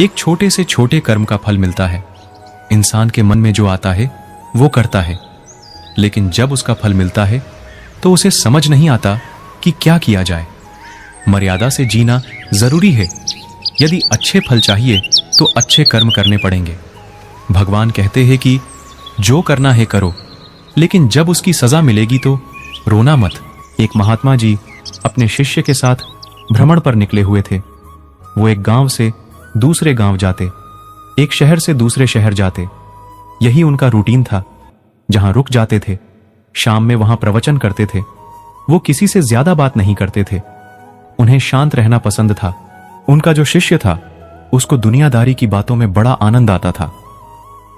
एक छोटे से छोटे कर्म का फल मिलता है। इंसान के मन में जो आता है वो करता है, लेकिन जब उसका फल मिलता है तो उसे समझ नहीं आता कि क्या किया जाए। मर्यादा से जीना जरूरी है। यदि अच्छे फल चाहिए तो अच्छे कर्म करने पड़ेंगे। भगवान कहते हैं कि जो करना है करो, लेकिन जब उसकी सजा मिलेगी तो रोना मत। एक महात्मा जी अपने शिष्य के साथ भ्रमण पर निकले हुए थे। वो एक गांव से दूसरे गांव जाते, एक शहर से दूसरे शहर जाते। यही उनका रूटीन था। जहां रुक जाते थे, शाम में वहां प्रवचन करते थे। वो किसी से ज्यादा बात नहीं करते थे। उन्हें शांत रहना पसंद था। उनका जो शिष्य था उसको दुनियादारी की बातों में बड़ा आनंद आता था।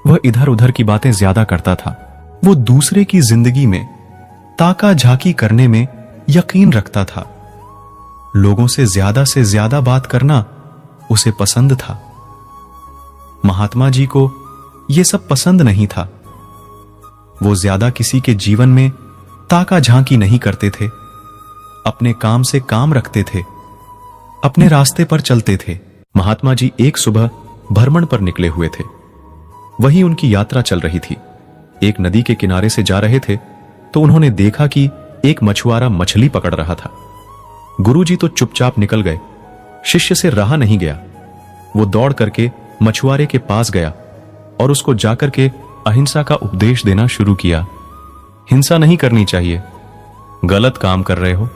वह इधर उधर की बातें ज्यादा करता था। वो दूसरे की जिंदगी में ताका झाकी करने में यकीन रखता था। लोगों से ज्यादा बात करना उसे पसंद था। महात्मा जी को यह सब पसंद नहीं था। वो ज्यादा किसी के जीवन में ताका झांकी नहीं करते थे। अपने काम से काम रखते थे, अपने रास्ते पर चलते थे। महात्मा जी एक सुबह भ्रमण पर निकले हुए थे। वही उनकी यात्रा चल रही थी। एक नदी के किनारे से जा रहे थे तो उन्होंने देखा कि एक मछुआरा मछली पकड़ रहा था। गुरुजी तो चुपचाप निकल गए। शिष्य से रहा नहीं गया। वो दौड़ करके मछुआरे के पास गया और उसको जाकर के अहिंसा का उपदेश देना शुरू किया। हिंसा नहीं करनी चाहिए, गलत काम कर रहे हो,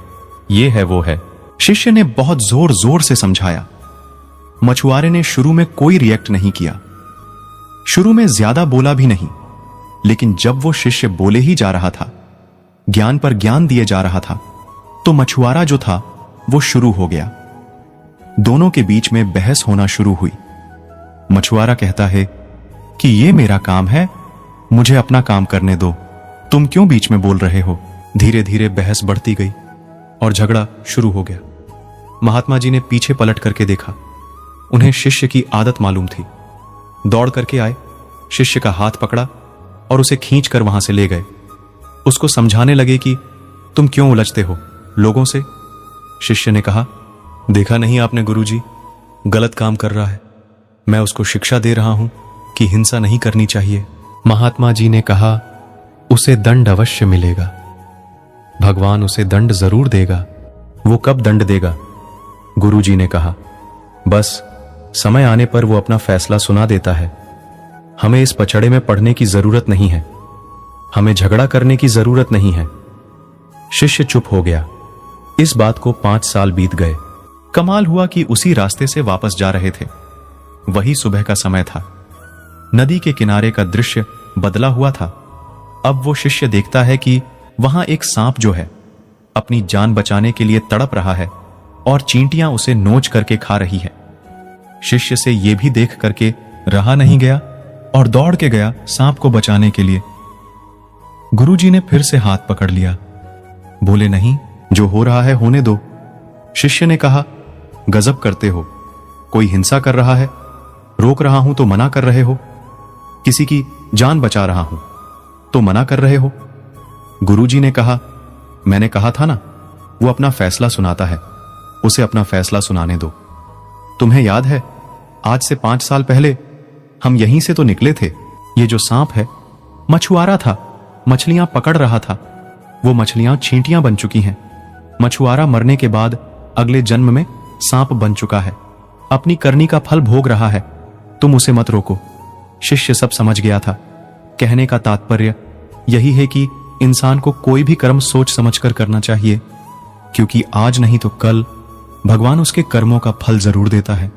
ये है वो है। शिष्य ने बहुत जोर जोर से समझाया। मछुआरे ने शुरू में कोई रिएक्ट नहीं किया। शुरू में ज्यादा बोला भी नहीं, लेकिन जब वो शिष्य बोले ही जा रहा था, ज्ञान पर ज्ञान दिए जा रहा था, तो मछुआरा जो था वो शुरू हो गया। दोनों के बीच में बहस होना शुरू हुई। मछुआरा कहता है कि ये मेरा काम है, मुझे अपना काम करने दो, तुम क्यों बीच में बोल रहे हो। धीरे धीरे बहस बढ़ती गई और झगड़ा शुरू हो गया। महात्मा जी ने पीछे पलट करके देखा। उन्हें शिष्य की आदत मालूम थी। दौड़ करके आए, शिष्य का हाथ पकड़ा और उसे खींच कर वहां से ले गए। उसको समझाने लगे कि तुम क्यों उलझते हो लोगों से। शिष्य ने कहा, देखा नहीं आपने गुरुजी, गलत काम कर रहा है, मैं उसको शिक्षा दे रहा हूं कि हिंसा नहीं करनी चाहिए। महात्मा जी ने कहा, उसे दंड अवश्य मिलेगा, भगवान उसे दंड जरूर देगा। वो कब दंड देगा? गुरुजी ने कहा, बस समय आने पर वो अपना फैसला सुना देता है। हमें इस पचड़े में पढ़ने की जरूरत नहीं है, हमें झगड़ा करने की जरूरत नहीं है। शिष्य चुप हो गया। इस बात को 5 साल बीत गए। कमाल हुआ कि उसी रास्ते से वापस जा रहे थे। वही सुबह का समय था। नदी के किनारे का दृश्य बदला हुआ था। अब वो शिष्य देखता है कि वहां एक सांप जो है अपनी जान बचाने के लिए तड़प रहा है और चींटियां उसे नोच करके खा रही है। शिष्य से यह भी देख करके रहा नहीं गया और दौड़ के गया सांप को बचाने के लिए। गुरुजी ने फिर से हाथ पकड़ लिया। बोले, नहीं, जो हो रहा है होने दो। शिष्य ने कहा, गजब करते हो, कोई हिंसा कर रहा है, रोक रहा हूं तो मना कर रहे हो, किसी की जान बचा रहा हूं तो मना कर रहे हो। गुरुजी ने कहा, मैंने कहा था ना, वो अपना फैसला सुनाता है, उसे अपना फैसला सुनाने दो। तुम्हें याद है, आज से 5 साल पहले हम यहीं से तो निकले थे। ये जो सांप है मछुआरा था, मछलियां पकड़ रहा था। वो मछलियां चींटियां बन चुकी हैं। मछुआरा मरने के बाद अगले जन्म में सांप बन चुका है, अपनी करनी का फल भोग रहा है। तुम उसे मत रोको। शिष्य सब समझ गया था। कहने का तात्पर्य यही है कि इंसान को कोई भी कर्म सोच समझकर करना चाहिए, क्योंकि आज नहीं तो कल भगवान उसके कर्मों का फल जरूर देता है।